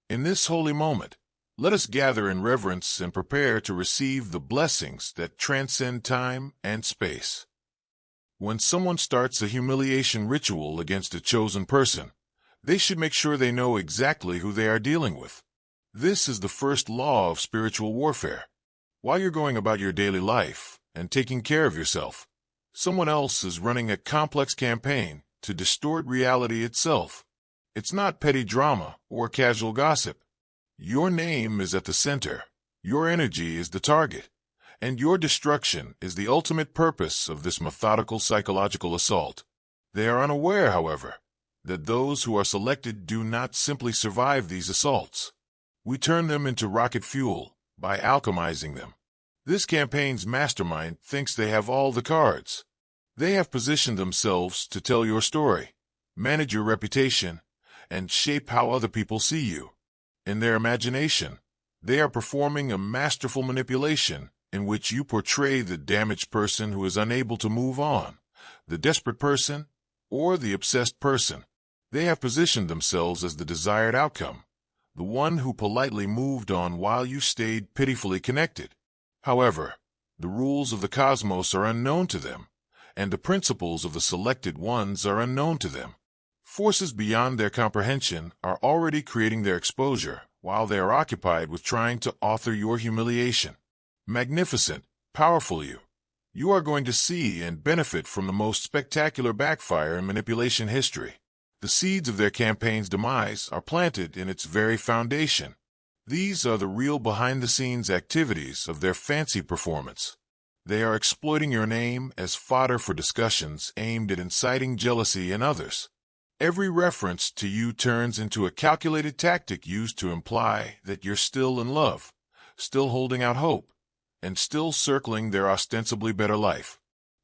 In this holy moment, let us gather in reverence and prepare to receive the blessings that transcend time and space. When someone starts a humiliation ritual against a chosen person, they should make sure they know exactly who they are dealing with. This is the first law of spiritual warfare. While you're going about your daily life and taking care of yourself, someone else is running a complex campaign to distort reality itself. It's not petty drama or casual gossip. Your name is at the center, your energy is the target, and your destruction is the ultimate purpose of this methodical psychological assault. They are unaware, however, that those who are selected do not simply survive these assaults. We turn them into rocket fuel by alchemizing them. This campaign's mastermind thinks they have all the cards. They have positioned themselves to tell your story, manage your reputation, and shape how other people see you. In their imagination, they are performing a masterful manipulation in which you portray the damaged person who is unable to move on, the desperate person, or the obsessed person. They have positioned themselves as the desired outcome, the one who politely moved on while you stayed pitifully connected. However, the rules of the cosmos are unknown to them, and the principles of the selected ones are unknown to them. Forces beyond their comprehension are already creating their exposure while they are occupied with trying to author your humiliation. Magnificent, powerful you. You are going to see and benefit from the most spectacular backfire in manipulation history. The seeds of their campaign's demise are planted in its very foundation. These are the real behind-the-scenes activities of their fancy performance. They are exploiting your name as fodder for discussions aimed at inciting jealousy in others. Every reference to you turns into a calculated tactic used to imply that you're still in love, still holding out hope, and still circling their ostensibly better life.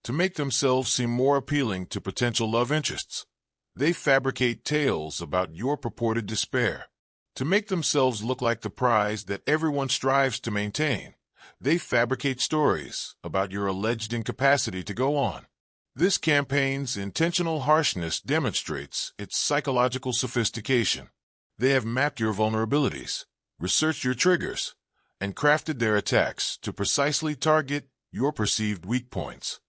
To make themselves seem more appealing to potential love interests, they fabricate tales about your purported despair. To make themselves look like the prize that everyone strives to maintain, they fabricate stories about your alleged incapacity to go on. This campaign's intentional harshness demonstrates its psychological sophistication. They have mapped your vulnerabilities, researched your triggers, and crafted their attacks to precisely target your perceived weak points.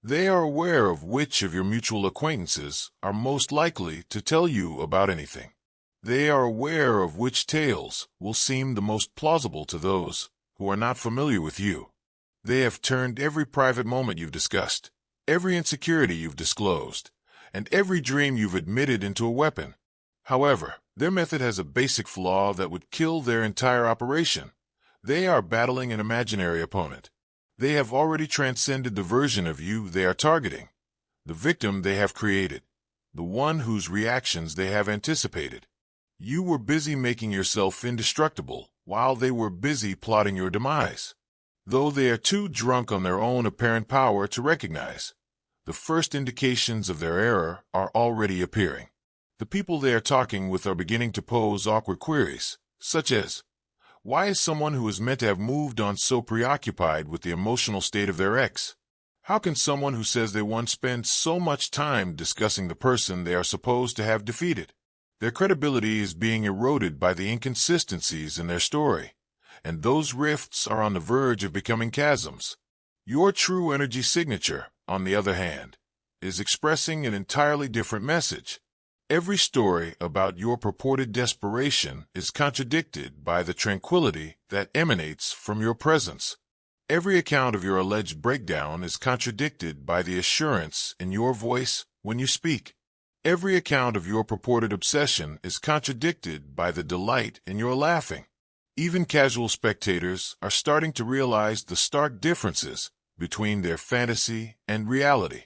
They are aware of which of your mutual acquaintances are most likely to tell you about anything. They are aware of which tales will seem the most plausible to those who are not familiar with you. They have turned every private moment you've discussed, every insecurity you've disclosed, and every dream you've admitted into a weapon. However, their method has a basic flaw that would kill their entire operation. They are battling an imaginary opponent. They have already transcended the version of you they are targeting, the victim they have created, the one whose reactions they have anticipated. You were busy making yourself indestructible while they were busy plotting your demise. Though they are too drunk on their own apparent power to recognize, the first indications of their error are already appearing. The people they are talking with are beginning to pose awkward queries, such as, why is someone who is meant to have moved on so preoccupied with the emotional state of their ex? How can someone who says they once spend so much time discussing the person they are supposed to have defeated? Their credibility is being eroded by the inconsistencies in their story, and those rifts are on the verge of becoming chasms. Your true energy signature, on the other hand, is expressing an entirely different message. Every story about your purported desperation is contradicted by the tranquility that emanates from your presence. Every account of your alleged breakdown is contradicted by the assurance in your voice when you speak. Every account of your purported obsession is contradicted by the delight in your laughing. Even casual spectators are starting to realize the stark differences between their fantasy and reality.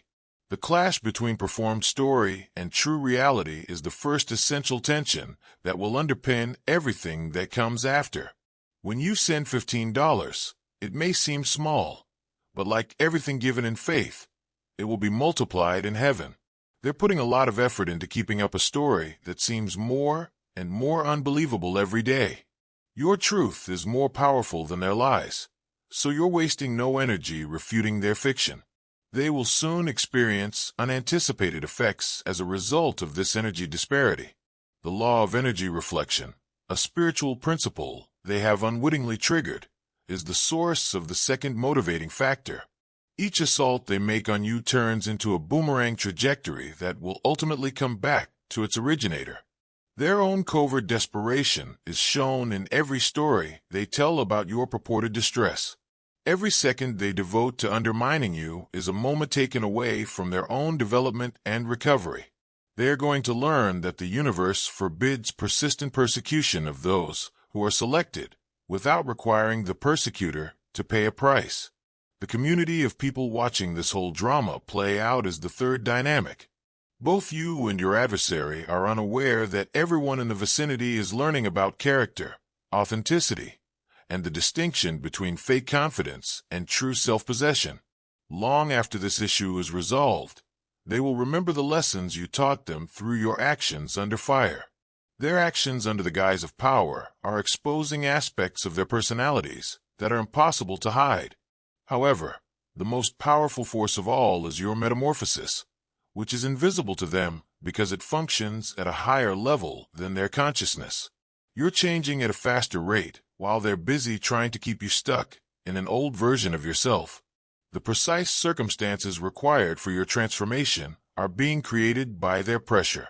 The clash between performed story and true reality is the first essential tension that will underpin everything that comes after. When you send $15, it may seem small, but like everything given in faith, it will be multiplied in heaven. They're putting a lot of effort into keeping up a story that seems more and more unbelievable every day. Your truth is more powerful than their lies, so you're wasting no energy refuting their fiction. They will soon experience unanticipated effects as a result of this energy disparity. The law of energy reflection, a spiritual principle they have unwittingly triggered, is the source of the second motivating factor. Each assault they make on you turns into a boomerang trajectory that will ultimately come back to its originator. Their own covert desperation is shown in every story they tell about your purported distress. Every second they devote to undermining you is a moment taken away from their own development and recovery. They are going to learn that the universe forbids persistent persecution of those who are selected, without requiring the persecutor to pay a price. The community of people watching this whole drama play out is the third dynamic. Both you and your adversary are unaware that everyone in the vicinity is learning about character, authenticity, and the distinction between fake confidence and true self-possession. Long after this issue is resolved, they will remember the lessons you taught them through your actions under fire. Their actions under the guise of power are exposing aspects of their personalities that are impossible to hide. However, the most powerful force of all is your metamorphosis, which is invisible to them because it functions at a higher level than their consciousness. You're changing at a faster rate while they're busy trying to keep you stuck in an old version of yourself. The precise circumstances required for your transformation are being created by their pressure.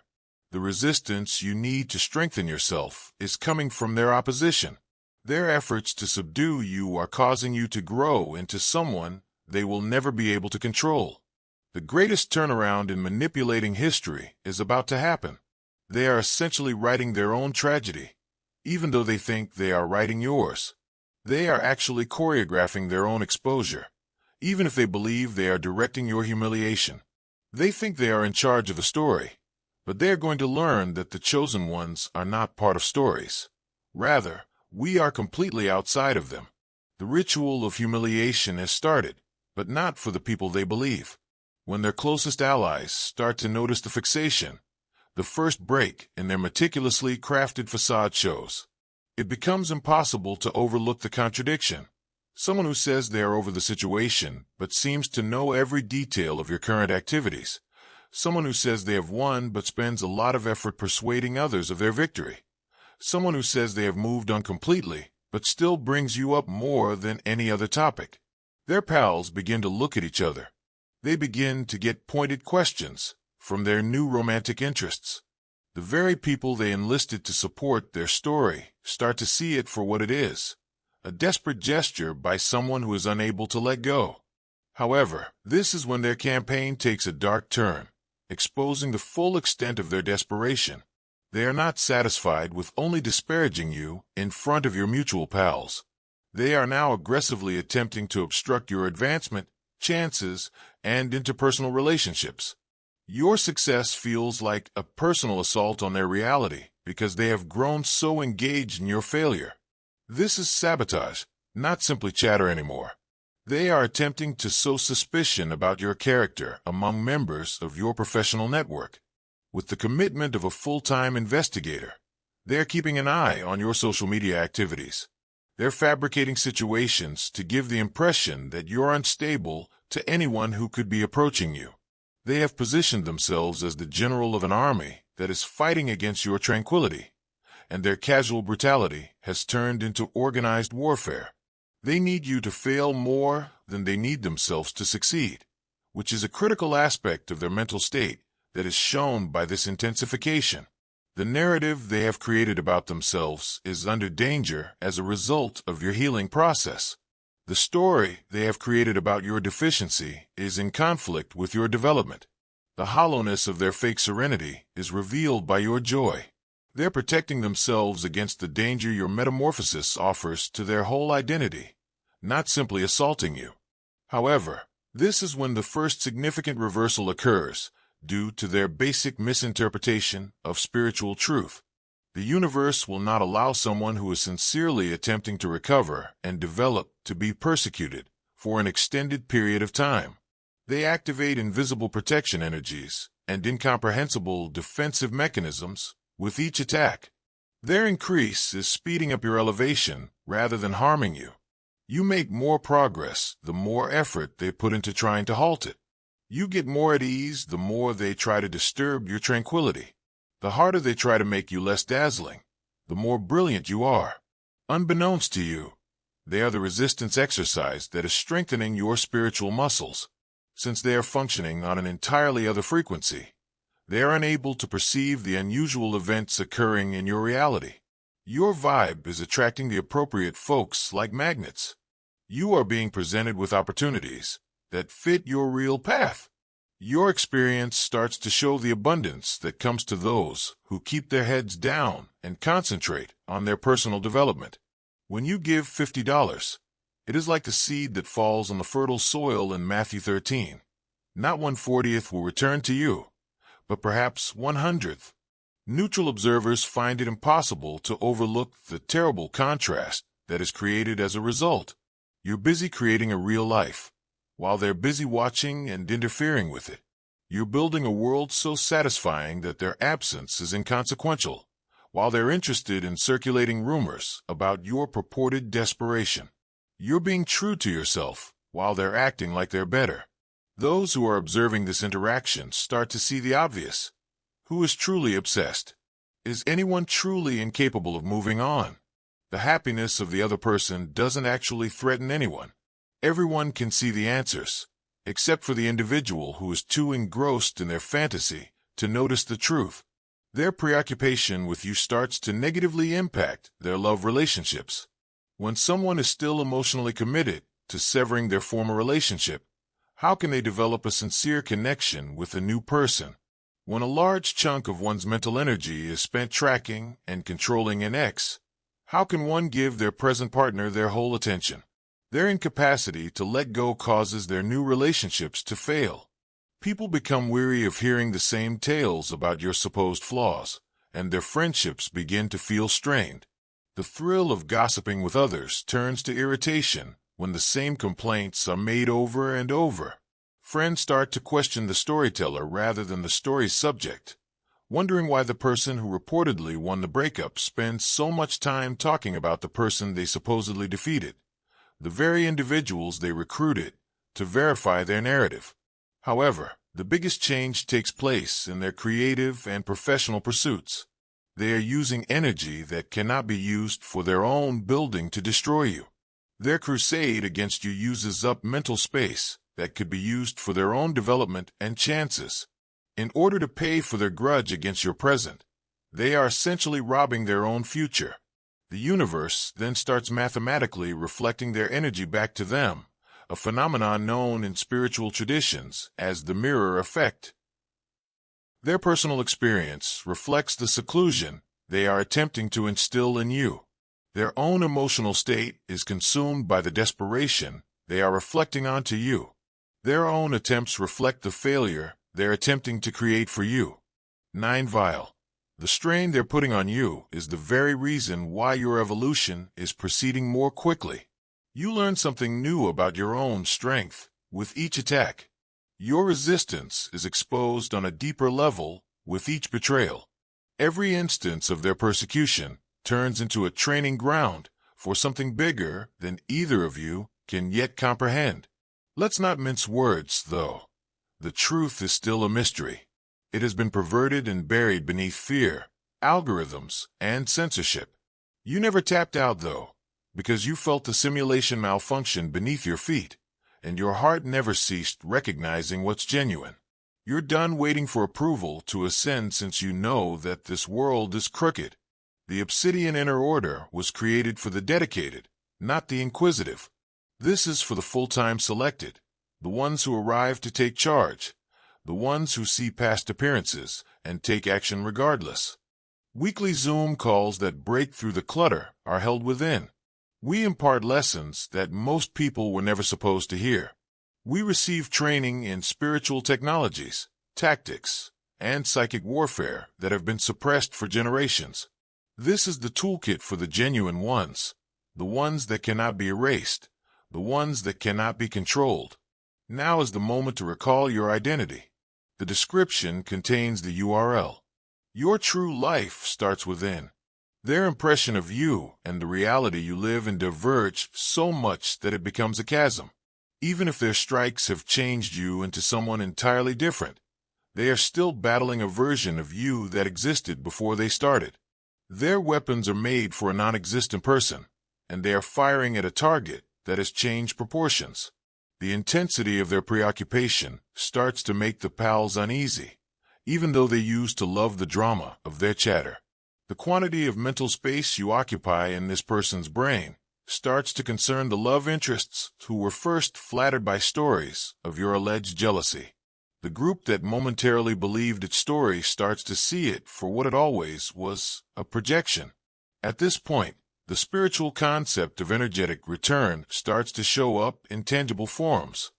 The resistance you need to strengthen yourself is coming from their opposition. Their efforts to subdue you are causing you to grow into someone they will never be able to control. The greatest turnaround in manipulating history is about to happen. They are essentially writing their own tragedy, even though they think they are writing yours. They are actually choreographing their own exposure, even if they believe they are directing your humiliation. They think they are in charge of the story, but they are going to learn that the chosen ones are not part of stories. Rather, we are completely outside of them. The ritual of humiliation has started, but not for the people they believe. When their closest allies start to notice the fixation, the first break in their meticulously crafted facade shows. It becomes impossible to overlook the contradiction. Someone who says they are over the situation but seems to know every detail of your current activities. Someone who says they have won but spends a lot of effort persuading others of their victory. Someone who says they have moved on completely but still brings you up more than any other topic. Their pals begin to look at each other. They begin to get pointed questions from their new romantic interests. The very people they enlisted to support their story start to see it for what it is, a desperate gesture by someone who is unable to let go. However, this is when their campaign takes a dark turn, exposing the full extent of their desperation. They are not satisfied with only disparaging you in front of your mutual pals. They are now aggressively attempting to obstruct your advancement, chances, and interpersonal relationships. Your success feels like a personal assault on their reality because they have grown so engaged in your failure. This is sabotage, not simply chatter anymore. They are attempting to sow suspicion about your character among members of your professional network. With the commitment of a full-time investigator, they are keeping an eye on your social media activities. They're fabricating situations to give the impression that you're unstable to anyone who could be approaching you. They have positioned themselves as the general of an army that is fighting against your tranquility, and their casual brutality has turned into organized warfare. They need you to fail more than they need themselves to succeed, which is a critical aspect of their mental state that is shown by this intensification. The narrative they have created about themselves is under danger as a result of your healing process. The story they have created about your deficiency is in conflict with your development. The hollowness of their fake serenity is revealed by your joy. They're protecting themselves against the danger your metamorphosis offers to their whole identity, not simply assaulting you. However, this is when the first significant reversal occurs, due to their basic misinterpretation of spiritual truth. The universe will not allow someone who is sincerely attempting to recover and develop to be persecuted for an extended period of time. They activate invisible protection energies and incomprehensible defensive mechanisms with each attack. Their increase is speeding up your elevation rather than harming you. You make more progress the more effort they put into trying to halt it. You get more at ease the more they try to disturb your tranquility. The harder they try to make you less dazzling, the more brilliant you are. Unbeknownst to you, they are the resistance exercise that is strengthening your spiritual muscles. Since they are functioning on an entirely other frequency, they are unable to perceive the unusual events occurring in your reality. Your vibe is attracting the appropriate folks like magnets. You are being presented with opportunities that fit your real path. Your experience starts to show the abundance that comes to those who keep their heads down and concentrate on their personal development. When you give $50, it is like the seed that falls on the fertile soil in Matthew 13. Not 1/40th will return to you, but perhaps 1/100th. Neutral observers find it impossible to overlook the terrible contrast that is created as a result. You're busy creating a real life, while they're busy watching and interfering with it. You're building a world so satisfying that their absence is inconsequential, while they're interested in circulating rumors about your purported desperation. You're being true to yourself, while they're acting like they're better. Those who are observing this interaction start to see the obvious. Who is truly obsessed? Is anyone truly incapable of moving on? The happiness of the other person doesn't actually threaten anyone. Everyone can see the answers, except for the individual who is too engrossed in their fantasy to notice the truth. Their preoccupation with you starts to negatively impact their love relationships. When someone is still emotionally committed to severing their former relationship, how can they develop a sincere connection with a new person? When a large chunk of one's mental energy is spent tracking and controlling an ex, how can one give their present partner their whole attention? Their incapacity to let go causes their new relationships to fail. People become weary of hearing the same tales about your supposed flaws, and their friendships begin to feel strained. The thrill of gossiping with others turns to irritation when the same complaints are made over and over. Friends start to question the storyteller rather than the story's subject, wondering why the person who reportedly won the breakup spends so much time talking about the person they supposedly defeated, the very individuals they recruited to verify their narrative. However, the biggest change takes place in their creative and professional pursuits. They are using energy that cannot be used for their own building to destroy you. Their crusade against you uses up mental space that could be used for their own development and chances. In order to pay for their grudge against your present, they are essentially robbing their own future. The universe then starts mathematically reflecting their energy back to them, a phenomenon known in spiritual traditions as the mirror effect. Their personal experience reflects the seclusion they are attempting to instill in you. Their own emotional state is consumed by the desperation they are reflecting onto you. Their own attempts reflect the failure they're attempting to create for you. 9 Vile. The strain they're putting on you is the very reason why your evolution is proceeding more quickly. You learn something new about your own strength with each attack. Your resistance is exposed on a deeper level with each betrayal. Every instance of their persecution turns into a training ground for something bigger than either of you can yet comprehend. Let's not mince words, though. The truth is still a mystery. It has been perverted and buried beneath fear, algorithms, and censorship. You never tapped out, though, because you felt the simulation malfunction beneath your feet, and your heart never ceased recognizing what's genuine. You're done waiting for approval to ascend since you know that this world is crooked. The obsidian inner order was created for the dedicated, not the inquisitive. This is for the full-time selected, the ones who arrive to take charge, the ones who see past appearances and take action regardless. Weekly Zoom calls that break through the clutter are held within. We impart lessons that most people were never supposed to hear. We receive training in spiritual technologies, tactics, and psychic warfare that have been suppressed for generations. This is the toolkit for the genuine ones, the ones that cannot be erased, the ones that cannot be controlled. Now is the moment to recall your identity. The description contains the URL. Your true life starts within. Their impression of you and the reality you live in diverge so much that it becomes a chasm. Even if their strikes have changed you into someone entirely different, they are still battling a version of you that existed before they started. Their weapons are made for a non-existent person, and they are firing at a target that has changed proportions. The intensity of their preoccupation starts to make the pals uneasy, even though they used to love the drama of their chatter. The quantity of mental space you occupy in this person's brain starts to concern the love interests who were first flattered by stories of your alleged jealousy. The group that momentarily believed its story starts to see it for what it always was, a projection. At this point, the spiritual concept of energetic return starts to show up in tangible forms.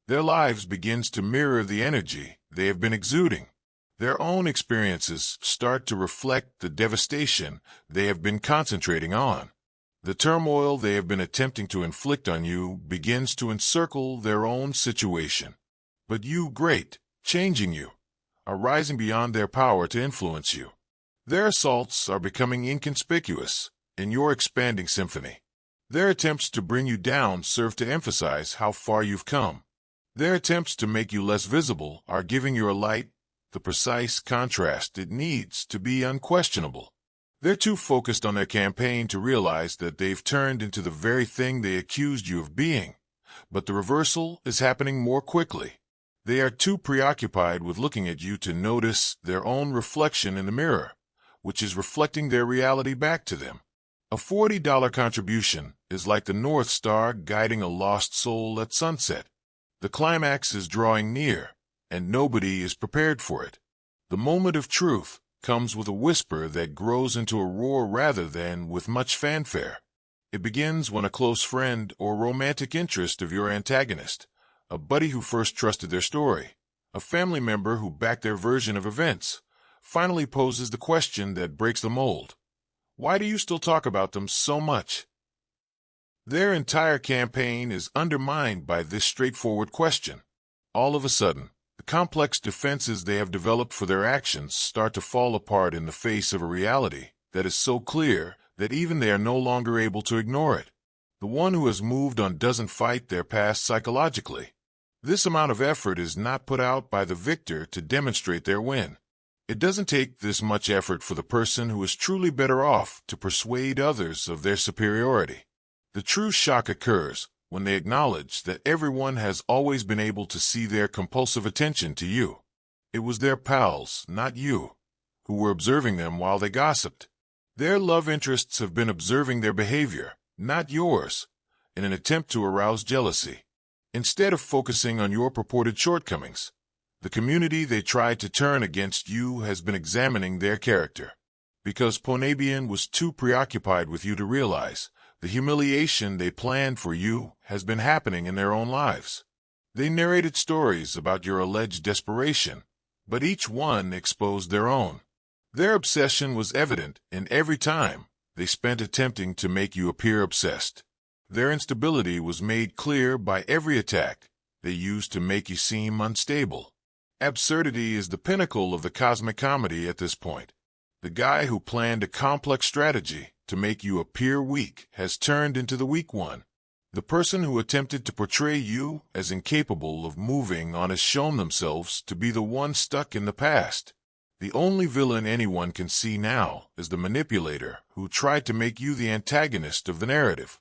Their lives begins to mirror the energy they have been exuding. Their own experiences start to reflect the devastation they have been concentrating on. The turmoil they have been attempting to inflict on you begins to encircle their own situation. But you, great, changing you, are rising beyond their power to influence you. Their assaults are becoming inconspicuous in your expanding symphony. Their attempts to bring you down serve to emphasize how far you've come. Their attempts to make you less visible are giving your light the precise contrast it needs to be unquestionable. They're too focused on their campaign to realize that they've turned into the very thing they accused you of being, but the reversal is happening more quickly. They are too preoccupied with looking at you to notice their own reflection in the mirror, which is reflecting their reality back to them. A $40 contribution is like the North Star guiding a lost soul at sunset. The climax is drawing near, and nobody is prepared for it. The moment of truth comes with a whisper that grows into a roar rather than with much fanfare. It begins when a close friend or romantic interest of your antagonist, a buddy who first trusted their story, a family member who backed their version of events, finally poses the question that breaks the mold. Why do you still talk about them so much? Their entire campaign is undermined by this straightforward question. All of a sudden, the complex defenses they have developed for their actions start to fall apart in the face of a reality that is so clear that even they are no longer able to ignore it. The one who has moved on doesn't fight their past psychologically. This amount of effort is not put out by the victor to demonstrate their win. It doesn't take this much effort for the person who is truly better off to persuade others of their superiority. The true shock occurs when they acknowledge that everyone has always been able to see their compulsive attention to you. It was their pals, not you, who were observing them while they gossiped. Their love interests have been observing their behavior, not yours, in an attempt to arouse jealousy. Instead of focusing on your purported shortcomings, the community they tried to turn against you has been examining their character. Because Ponabian was too preoccupied with you to realize, the humiliation they planned for you has been happening in their own lives. They narrated stories about your alleged desperation, but each one exposed their own. Their obsession was evident in every time they spent attempting to make you appear obsessed. Their instability was made clear by every attack they used to make you seem unstable. Absurdity is the pinnacle of the cosmic comedy at this point. The guy who planned a complex strategy to make you appear weak has turned into the weak one. The person who attempted to portray you as incapable of moving on has shown themselves to be the one stuck in the past. The only villain anyone can see now is the manipulator who tried to make you the antagonist of the narrative.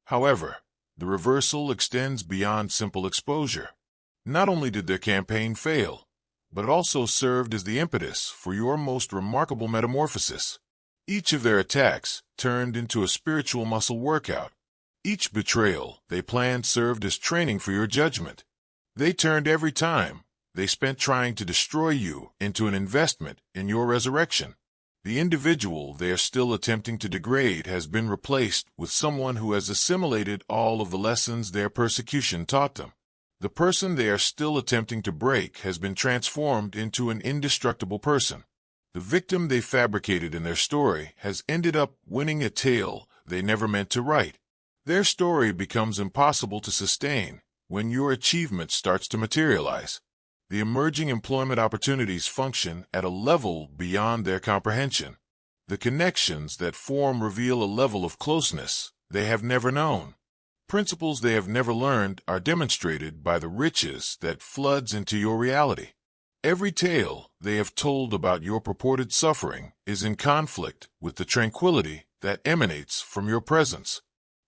However, the reversal extends beyond simple exposure. Not only did their campaign fail, but it also served as the impetus for your most remarkable metamorphosis. Each of their attacks turned into a spiritual muscle workout. Each betrayal they planned served as training for your judgment. They turned every time they spent trying to destroy you into an investment in your resurrection. The individual they are still attempting to degrade has been replaced with someone who has assimilated all of the lessons their persecution taught them. The person they are still attempting to break has been transformed into an indestructible person. The victim they fabricated in their story has ended up winning a tale they never meant to write. Their story becomes impossible to sustain when your achievement starts to materialize. The emerging employment opportunities function at a level beyond their comprehension. The connections that form reveal a level of closeness they have never known. Principles they have never learned are demonstrated by the riches that floods into your reality. Every tale they have told about your purported suffering is in conflict with the tranquility that emanates from your presence.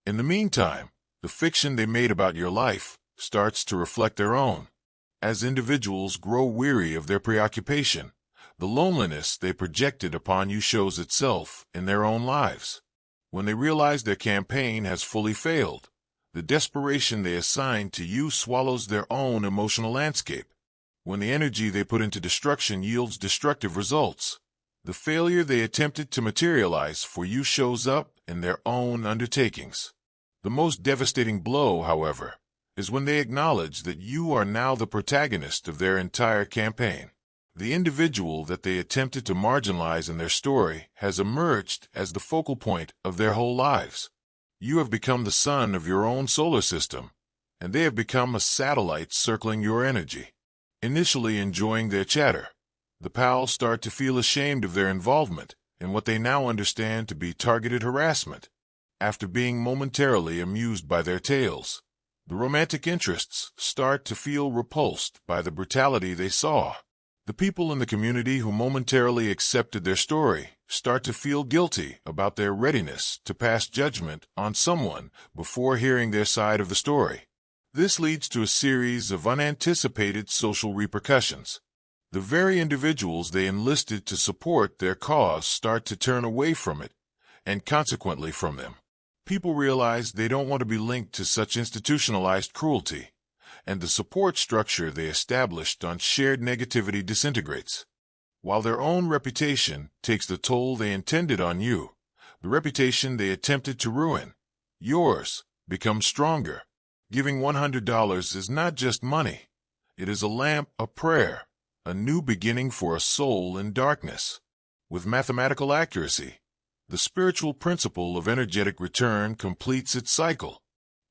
In the meantime, the fiction they made about your life starts to reflect their own. As individuals grow weary of their preoccupation, the loneliness they projected upon you shows itself in their own lives. When they realize their campaign has fully failed, the desperation they assign to you swallows their own emotional landscape. When the energy they put into destruction yields destructive results, the failure they attempted to materialize for you shows up in their own undertakings. The most devastating blow, however, is when they acknowledge that you are now the protagonist of their entire campaign. The individual that they attempted to marginalize in their story has emerged as the focal point of their whole lives. You have become the sun of your own solar system, and they have become a satellite circling your energy. Initially enjoying their chatter, the pals start to feel ashamed of their involvement in what they now understand to be targeted harassment. After being momentarily amused by their tales, the romantic interests start to feel repulsed by the brutality they saw. The people in the community who momentarily accepted their story start to feel guilty about their readiness to pass judgment on someone before hearing their side of the story. This leads to a series of unanticipated social repercussions. The very individuals they enlisted to support their cause start to turn away from it, and consequently from them. People realize they don't want to be linked to such institutionalized cruelty, and the support structure they established on shared negativity disintegrates. While their own reputation takes the toll they intended on you, the reputation they attempted to ruin, yours, becomes stronger. Giving $100 is not just money. It is a lamp, a prayer, a new beginning for a soul in darkness. With mathematical accuracy, the spiritual principle of energetic return completes its cycle.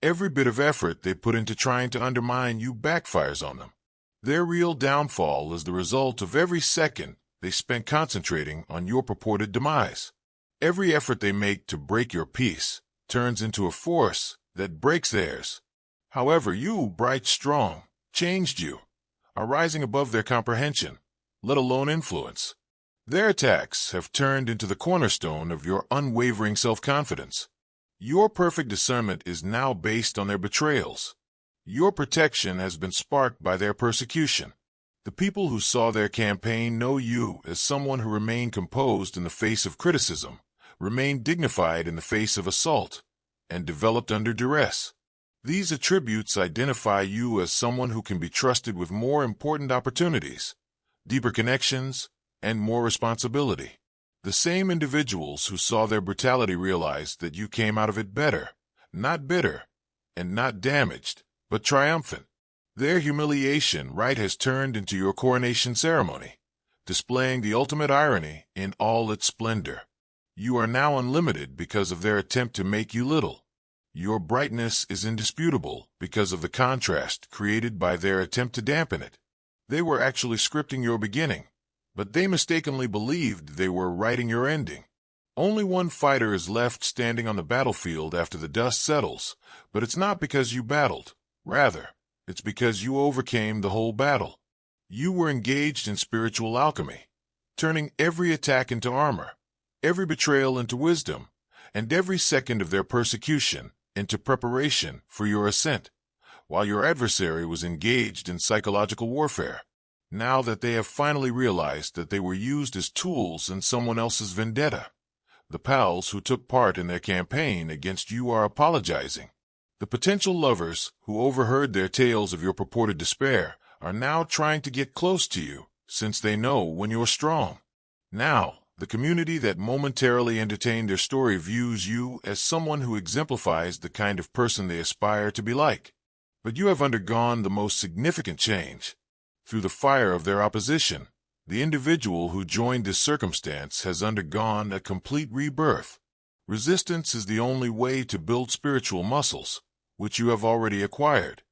Every bit of effort they put into trying to undermine you backfires on them. Their real downfall is the result of every second they spent concentrating on your purported demise. Every effort they make to break your peace turns into a force that breaks theirs. However, you, bright, strong, changed you, are rising above their comprehension, let alone influence. Their attacks have turned into the cornerstone of your unwavering self-confidence. Your perfect discernment is now based on their betrayals. Your protection has been sparked by their persecution. The people who saw their campaign know you as someone who remained composed in the face of criticism, remained dignified in the face of assault, and developed under duress. These attributes identify you as someone who can be trusted with more important opportunities, deeper connections, and more responsibility. The same individuals who saw their brutality realized that you came out of it better, not bitter, and not damaged, but triumphant. Their humiliation has turned into your coronation ceremony, displaying the ultimate irony in all its splendor. You are now unlimited because of their attempt to make you little. Your brightness is indisputable because of the contrast created by their attempt to dampen it. They were actually scripting your beginning, but they mistakenly believed they were writing your ending. Only one fighter is left standing on the battlefield after the dust settles, but it's not because you battled. Rather, it's because you overcame the whole battle. You were engaged in spiritual alchemy, turning every attack into armor, every betrayal into wisdom, and every second of their persecution into preparation for your ascent, while your adversary was engaged in psychological warfare. Now that they have finally realized that they were used as tools in someone else's vendetta, the pals who took part in their campaign against you are apologizing. The potential lovers who overheard their tales of your purported despair are now trying to get close to you, since they know when you're strong. Now, the community that momentarily entertained their story views you as someone who exemplifies the kind of person they aspire to be like. But you have undergone the most significant change. Through the fire of their opposition, the individual who joined this circumstance has undergone a complete rebirth. Resistance is the only way to build spiritual muscles, which you have already acquired.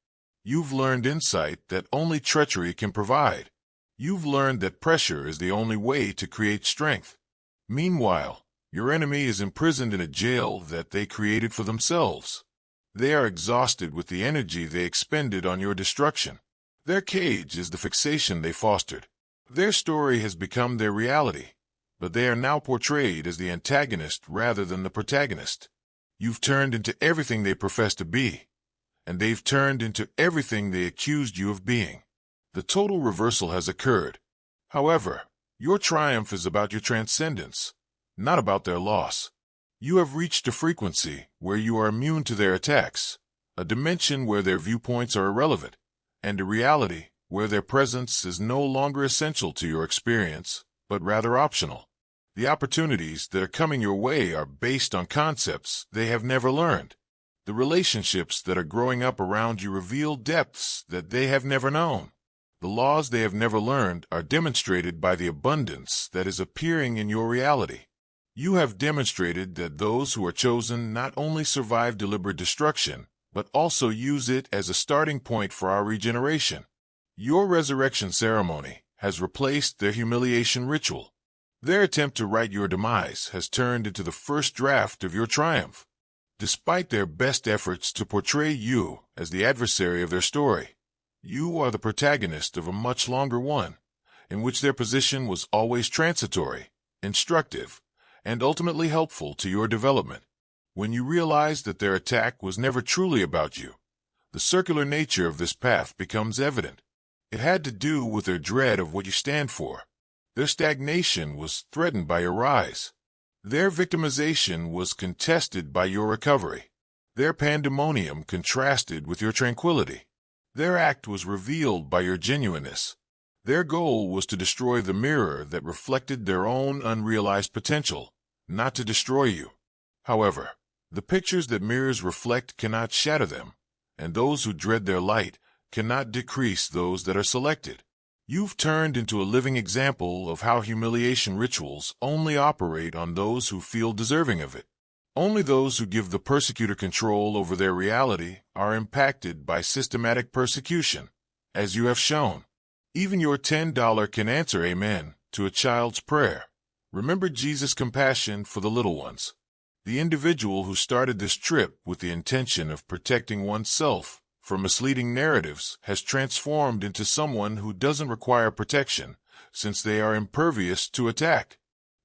You've learned insight that only treachery can provide. You've learned that pressure is the only way to create strength. Meanwhile, your enemy is imprisoned in a jail that they created for themselves. They are exhausted with the energy they expended on your destruction. Their cage is the fixation they fostered. Their story has become their reality, but they are now portrayed as the antagonist rather than the protagonist. You've turned into everything they profess to be, and they've turned into everything they accused you of being. The total reversal has occurred. However, your triumph is about your transcendence, not about their loss. You have reached a frequency where you are immune to their attacks, a dimension where their viewpoints are irrelevant, and a reality where their presence is no longer essential to your experience, but rather optional. The opportunities that are coming your way are based on concepts they have never learned. The relationships that are growing up around you reveal depths that they have never known. The laws they have never learned are demonstrated by the abundance that is appearing in your reality. You have demonstrated that those who are chosen not only survive deliberate destruction, but also use it as a starting point for our regeneration. Your resurrection ceremony has replaced their humiliation ritual. Their attempt to write your demise has turned into the first draft of your triumph. Despite their best efforts to portray you as the adversary of their story, you are the protagonist of a much longer one, in which their position was always transitory, instructive, and ultimately helpful to your development. When you realize that their attack was never truly about you, the circular nature of this path becomes evident. It had to do with their dread of what you stand for. Their stagnation was threatened by your rise. Their victimization was contested by your recovery. Their pandemonium contrasted with your tranquility. Their act was revealed by your genuineness. Their goal was to destroy the mirror that reflected their own unrealized potential, not to destroy you. However, the pictures that mirrors reflect cannot shatter them, and those who dread their light cannot decrease those that are selected. You've turned into a living example of how humiliation rituals only operate on those who feel deserving of it. Only those who give the persecutor control over their reality are impacted by systematic persecution, as you have shown. Even your $10 can answer amen to a child's prayer. Remember Jesus' compassion for the little ones. The individual who started this trip with the intention of protecting oneself from misleading narratives has transformed into someone who doesn't require protection, since they are impervious to attack.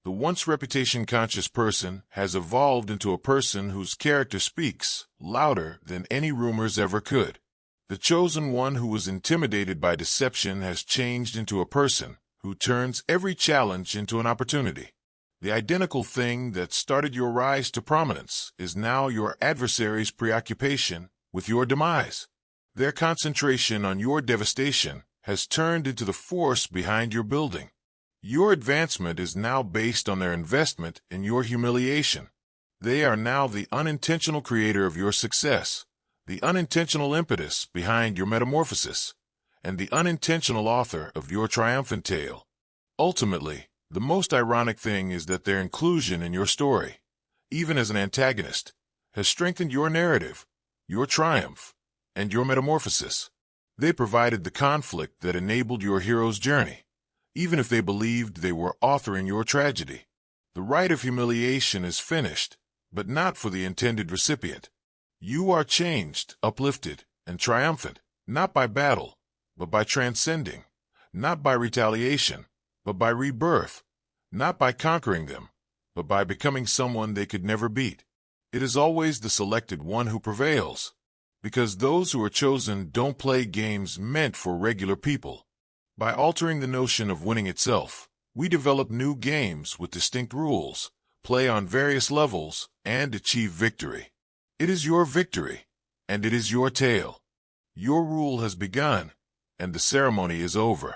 The once reputation-conscious person has evolved into a person whose character speaks louder than any rumors ever could. The chosen one who was intimidated by deception has changed into a person who turns every challenge into an opportunity. The identical thing that started your rise to prominence is now your adversary's preoccupation with your demise. Their concentration on your devastation has turned into the force behind your building. Your advancement is now based on their investment in your humiliation. They are now the unintentional creator of your success, the unintentional impetus behind your metamorphosis, and the unintentional author of your triumphant tale. Ultimately, the most ironic thing is that their inclusion in your story, even as an antagonist, has strengthened your narrative, your triumph, and your metamorphosis. They provided the conflict that enabled your hero's journey, even if they believed they were authoring your tragedy. The rite of humiliation is finished, but not for the intended recipient. You are changed, uplifted, and triumphant, not by battle, but by transcending, not by retaliation, but by rebirth, not by conquering them, but by becoming someone they could never beat. It is always the selected one who prevails, because those who are chosen don't play games meant for regular people. By altering the notion of winning itself, we develop new games with distinct rules, play on various levels, and achieve victory. It is your victory, and it is your tale. Your rule has begun, and the ceremony is over.